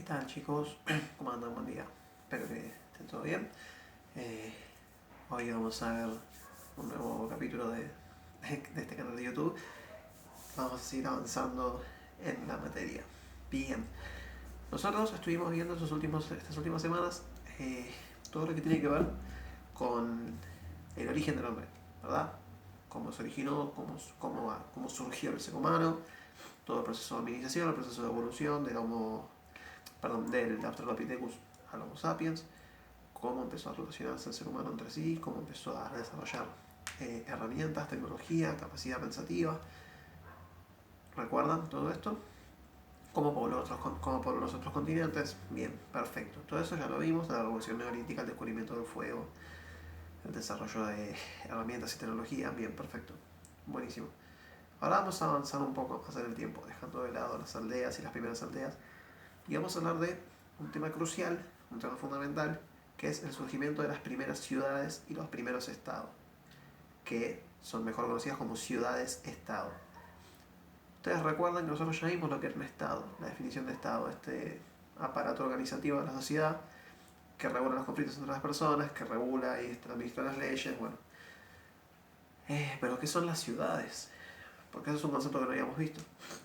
tal, chicos? ¿Cómo andan? Buen día. Espero que estén todo bien. Eh, Hoy vamos a ver un nuevo capítulo de este canal de YouTube. Vamos a seguir avanzando en la materia. Bien. Nosotros estuvimos viendo estas últimas semanas todo lo que tiene que ver con el origen del hombre, ¿verdad? Cómo se originó, cómo surgió el ser humano, todo el proceso de hominización, el proceso de evolución del Australopithecus al Homo sapiens, cómo empezó a relacionarse el ser humano entre sí, cómo empezó a desarrollar herramientas, tecnología, capacidad pensativa. ¿Recuerdan todo esto? ¿Cómo pobló los otros continentes? Bien, perfecto. Todo eso ya lo vimos, la revolución neolítica, el descubrimiento del fuego, el desarrollo de herramientas y tecnología. Bien, perfecto. Buenísimo. Ahora vamos a avanzar un poco más en el tiempo, dejando de lado las aldeas y las primeras aldeas. Y vamos a hablar de un tema crucial, un tema fundamental, que es el surgimiento de las primeras ciudades y los primeros estados, que son mejor conocidas como ciudades-estado. Ustedes recuerdan que nosotros ya vimos lo que era un estado, la definición de estado, este aparato organizativo de la sociedad que regula los conflictos entre las personas, que regula y administra las leyes, bueno. Pero ¿qué son las ciudades? Porque eso es un concepto que no habíamos visto.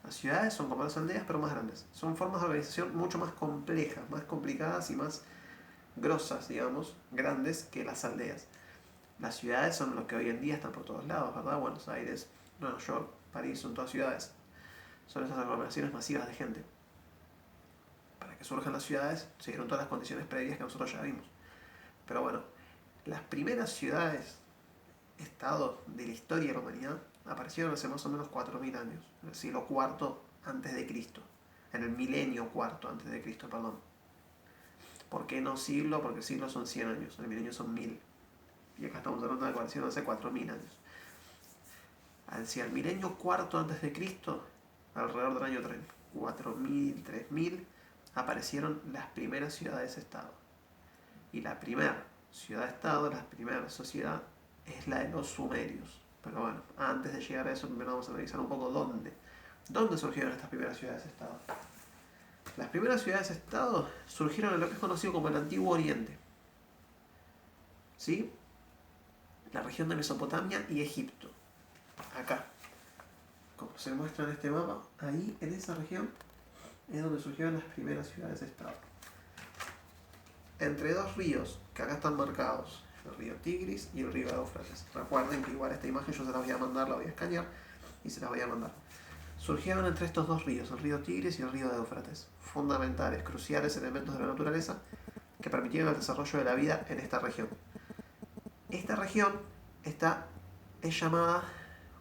Las ciudades son como las aldeas, pero más grandes. Son formas de organización mucho más complejas, más complicadas y más grosas, digamos, grandes que las aldeas. Las ciudades son lo que hoy en día están por todos lados, ¿verdad? Buenos Aires, Nueva York, París, son todas ciudades. Son esas aglomeraciones masivas de gente. Para que surjan las ciudades, se dieron todas las condiciones previas que nosotros ya vimos. Pero bueno, las primeras ciudades-estados de la historia de la humanidad aparecieron hace más o menos 4.000 años, en el siglo IV antes de Cristo, en el milenio IV antes de Cristo, perdón. ¿Por qué no siglo? Porque siglo son 100 años, el milenio son 1000. Y acá estamos hablando de apareció hace 4.000 años. Hacia el milenio IV antes de Cristo, alrededor del año 4.000, 3.000, aparecieron las primeras ciudades-estado. Y la primera ciudad-estado, la primera sociedad, es la de los sumerios. Pero bueno, antes de llegar a eso, primero vamos a analizar un poco dónde surgieron estas primeras ciudades-estado. Las primeras ciudades-estado surgieron en lo que es conocido como el Antiguo Oriente. ¿Sí? La región de Mesopotamia y Egipto. Acá. Como se muestra en este mapa, ahí en esa región es donde surgieron las primeras ciudades-estado. Entre dos ríos que acá están marcados, el río Tigris y el río Éufrates. Recuerden que igual esta imagen yo se la voy a mandar, la voy a escanear y se la voy a mandar. Surgieron entre estos dos ríos, el río Tigris y el río Éufrates, fundamentales, cruciales elementos de la naturaleza que permitieron el desarrollo de la vida en esta región. Esta región es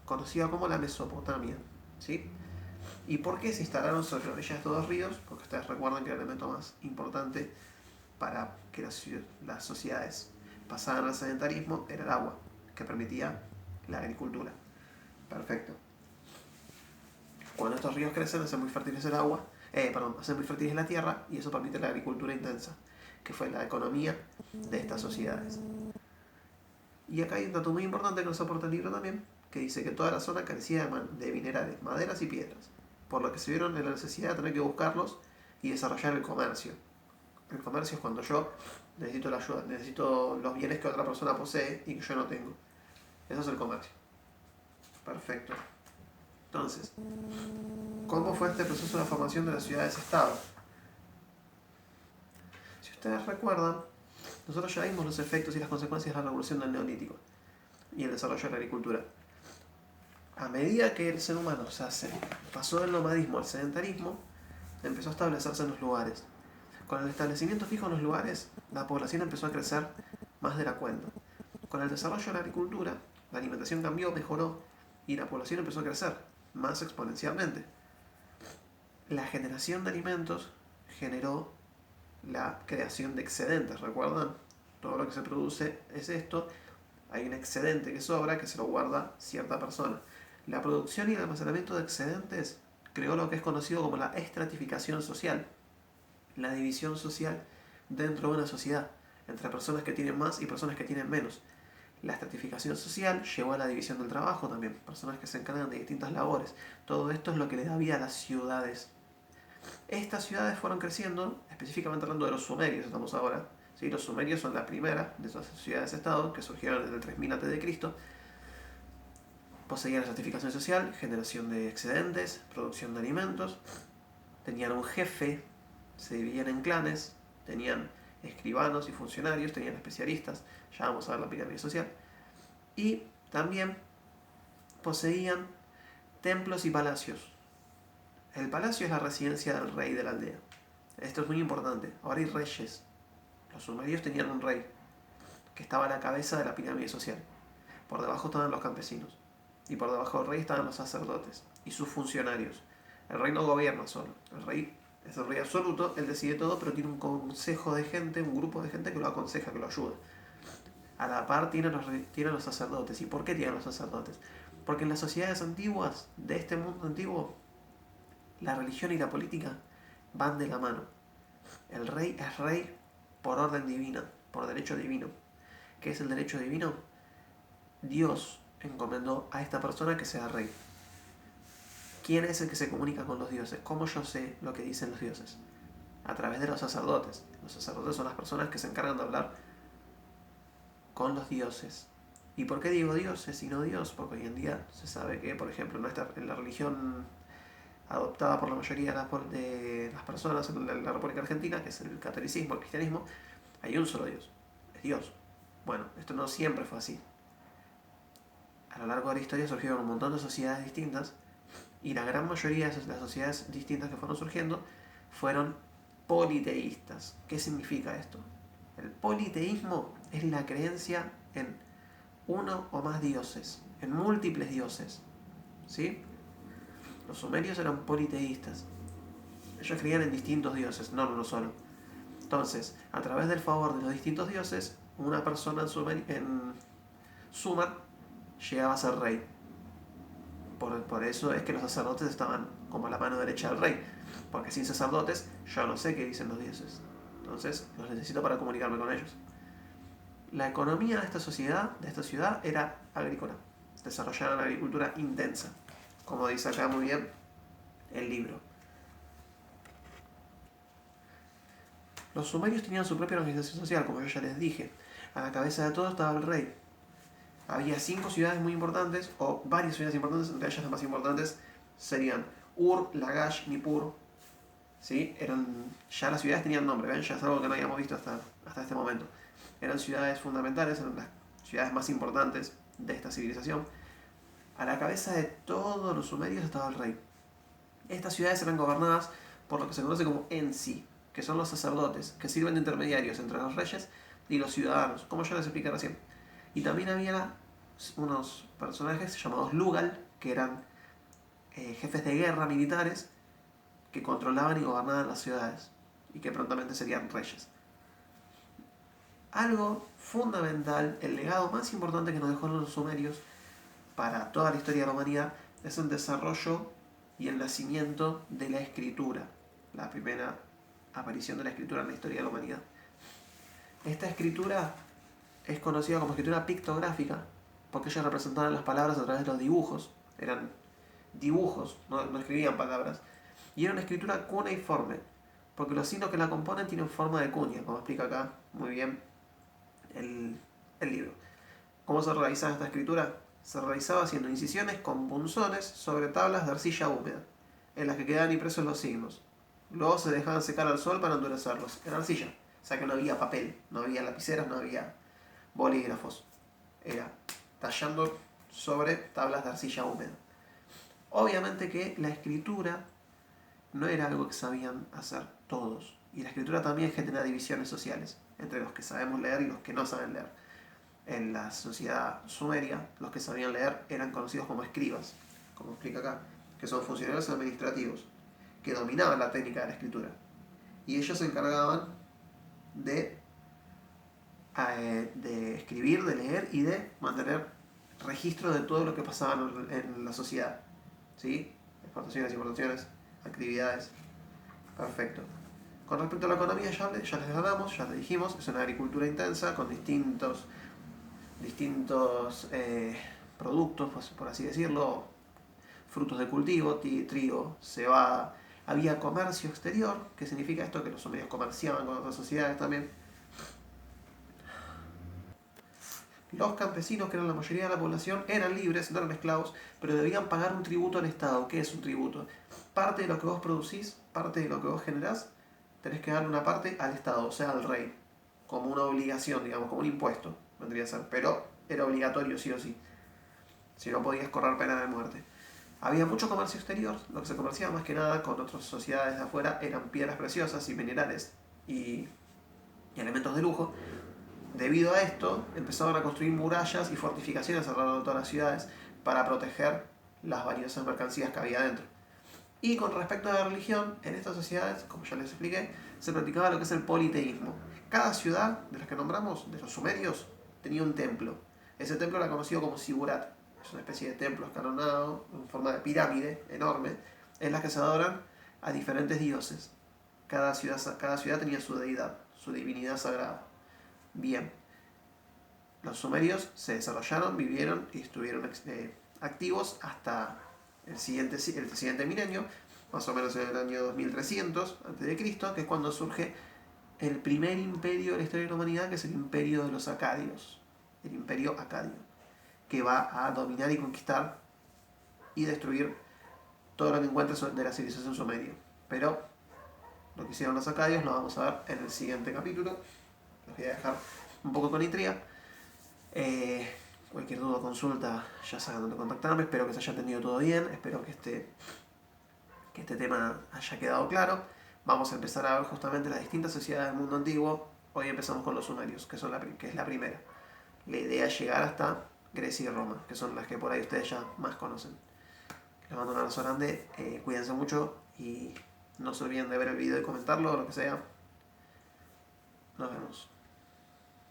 conocida como la Mesopotamia, ¿sí? ¿Y por qué se instalaron sobre orillas de estos dos ríos? Porque ustedes recuerdan que el elemento más importante para que las sociedades pasaran al sedentarismo era el agua, que permitía la agricultura. Perfecto. Cuando estos ríos crecen, hacen muy fértiles hacen muy fértiles la tierra y eso permite la agricultura intensa, que fue la economía de estas sociedades. Y acá hay un dato muy importante que nos aporta el libro también, que dice que toda la zona carecía de minerales, maderas y piedras, por lo que se vieron en la necesidad de tener que buscarlos y desarrollar el comercio. El comercio es cuando yo necesito la ayuda, necesito los bienes que otra persona posee y que yo no tengo. Eso es el comercio. Perfecto. Entonces, ¿cómo fue este proceso de formación de las ciudades-estado? Si ustedes recuerdan, nosotros ya vimos los efectos y las consecuencias de la revolución del Neolítico y el desarrollo de la agricultura. A medida que el ser humano pasó del nomadismo al sedentarismo, empezó a establecerse en los lugares. Con el establecimiento fijo en los lugares, la población empezó a crecer más de la cuenta. Con el desarrollo de la agricultura, la alimentación cambió, mejoró y la población empezó a crecer más exponencialmente. La generación de alimentos generó la creación de excedentes, ¿recuerdan? Todo lo que se produce es esto, hay un excedente que sobra que se lo guarda cierta persona. La producción y el almacenamiento de excedentes creó lo que es conocido como la estratificación social, la división social dentro de una sociedad, entre personas que tienen más y personas que tienen menos. La estratificación social llevó a la división del trabajo también, personas que se encargan de distintas labores. Todo esto es lo que le da vida a las ciudades. Estas ciudades fueron creciendo, específicamente hablando de los sumerios, estamos ahora. ¿Sí? Los sumerios son la primera de esas ciudades-estado que surgieron en el 3000 a.C. Poseían certificación social, generación de excedentes, producción de alimentos, tenían un jefe, se dividían en clanes, tenían escribanos y funcionarios, tenían especialistas, ya vamos a ver la pirámide social, y también poseían templos y palacios. El palacio es la residencia del rey de la aldea. Esto es muy importante. Ahora hay reyes. Los sumerios tenían un rey que estaba a la cabeza de la pirámide social. Por debajo estaban los campesinos. Y por debajo del rey estaban los sacerdotes y sus funcionarios. El rey no gobierna solo. El rey es el rey absoluto, él decide todo, pero tiene un consejo de gente, un grupo de gente que lo aconseja, que lo ayuda. A la par tienen los sacerdotes. ¿Y por qué tienen los sacerdotes? Porque en las sociedades antiguas, de este mundo antiguo, la religión y la política van de la mano. El rey es rey por orden divina, por derecho divino. ¿Qué es el derecho divino? Dios encomendó a esta persona que sea rey. ¿Quién es el que se comunica con los dioses? ¿Cómo yo sé lo que dicen los dioses? A través de los sacerdotes. Los sacerdotes son las personas que se encargan de hablar con los dioses. ¿Y por qué digo dioses y no Dios? Porque hoy en día se sabe que, por ejemplo, en la religión adoptada por la mayoría de las personas en la República Argentina, que es el catolicismo, el cristianismo, hay un solo Dios, es Dios. Bueno, esto no siempre fue así. A lo largo de la historia surgieron un montón de sociedades distintas y la gran mayoría de las sociedades distintas que fueron surgiendo fueron politeístas. ¿Qué significa esto? El politeísmo es la creencia en uno o más dioses, en múltiples dioses. ¿Sí? Los sumerios eran politeístas. Ellos creían en distintos dioses, no en uno solo. Entonces, a través del favor de los distintos dioses, una persona en Sumer llegaba a ser rey. Por eso es que los sacerdotes estaban como a la mano derecha del rey. Porque sin sacerdotes yo no sé qué dicen los dioses. Entonces los necesito para comunicarme con ellos. La economía de esta sociedad, de esta ciudad, era agrícola. Desarrollaban una agricultura intensa. Como dice acá muy bien el libro. Los sumerios tenían su propia organización social, como yo ya les dije. A la cabeza de todo estaba el rey. Había 5 ciudades muy importantes, o varias ciudades importantes, entre ellas las más importantes serían Ur, Lagash, Nippur. ¿Sí? Ya las ciudades tenían nombre, ¿ven? Ya es algo que no habíamos visto hasta este momento. Eran ciudades fundamentales, eran las ciudades más importantes de esta civilización. A la cabeza de todos los sumerios estaba el rey. Estas ciudades eran gobernadas por lo que se conoce como Ensi, que son los sacerdotes, que sirven de intermediarios entre los reyes y los ciudadanos, como ya les expliqué recién. Y también había unos personajes llamados Lugal, que eran jefes de guerra militares, que controlaban y gobernaban las ciudades, y que prontamente serían reyes. Algo fundamental, el legado más importante que nos dejó los sumerios para toda la historia de la humanidad, es el desarrollo y el nacimiento de la escritura, la primera aparición de la escritura en la historia de la humanidad. Esta escritura es conocida como escritura pictográfica porque ellos representaban las palabras a través de los dibujos. Eran dibujos, no escribían palabras. Y era una escritura cuneiforme, porque los signos que la componen tienen forma de cuña, como explica acá muy bien el libro. ¿Cómo se realizaba esta escritura? Se realizaba haciendo incisiones con punzones sobre tablas de arcilla húmeda, en las que quedaban impresos los signos. Luego se dejaban secar al sol para endurecerlos, en arcilla. O sea que no había papel, no había lapiceras, no había bolígrafos. Era tallando sobre tablas de arcilla húmeda. Obviamente que la escritura no era algo que sabían hacer todos. Y la escritura también genera divisiones sociales entre los que sabemos leer y los que no saben leer. En la sociedad sumeria, los que sabían leer eran conocidos como escribas, como explica acá, que son funcionarios administrativos, que dominaban la técnica de la escritura. Y ellos se encargaban de escribir, de leer y de mantener registro de todo lo que pasaba en la sociedad. ¿Sí? Exportaciones, importaciones, actividades. Perfecto. Con respecto a la economía ya les hablamos, ya les dijimos, es una agricultura intensa con distintos productos, por así decirlo, frutos de cultivo, trigo, cebada, Había comercio exterior, que significa esto, que los sumerios comerciaban con otras sociedades también. Los campesinos, que eran la mayoría de la población, eran libres, no eran esclavos, pero debían pagar un tributo al Estado. ¿Qué es un tributo? Parte de lo que vos producís, parte de lo que vos generás, tenés que darle una parte al Estado, o sea, al rey, como una obligación, digamos, como un impuesto, vendría a ser, pero era obligatorio sí o sí, si no podías correr pena de muerte. Había mucho comercio exterior, lo que se comerciaba más que nada con otras sociedades de afuera eran piedras preciosas y minerales y elementos de lujo. Debido a esto, empezaron a construir murallas y fortificaciones alrededor de todas las ciudades para proteger las valiosas mercancías que había dentro. Y con respecto a la religión, en estas sociedades, como ya les expliqué, se practicaba lo que es el politeísmo. Cada ciudad de las que nombramos, de los sumerios, tenía un templo. Ese templo era conocido como Sigurat. Es una especie de templo escalonado, en forma de pirámide enorme, en la que se adoran a diferentes dioses. Cada ciudad tenía su deidad, su divinidad sagrada. Bien, los sumerios se desarrollaron, vivieron y estuvieron activos hasta el siguiente milenio, más o menos en el año 2300 a.C., que es cuando surge el primer imperio de la historia de la humanidad, que es el imperio de los acadios, el imperio acadio, que va a dominar y conquistar y destruir todo lo que encuentre de la civilización sumeria. Pero lo que hicieron los acadios lo vamos a ver en el siguiente capítulo. Los voy a dejar un poco con intriga. Cualquier duda o consulta, ya saben dónde contactarme. Espero que se haya entendido todo bien. Espero que este tema haya quedado claro. Vamos a empezar a ver justamente las distintas sociedades del mundo antiguo. Hoy empezamos con los sumerios, que es la primera. La idea es llegar hasta Grecia y Roma, que son las que por ahí ustedes ya más conocen. Les mando un abrazo grande, cuídense mucho y no se olviden de ver el video y comentarlo o lo que sea. Nos vemos.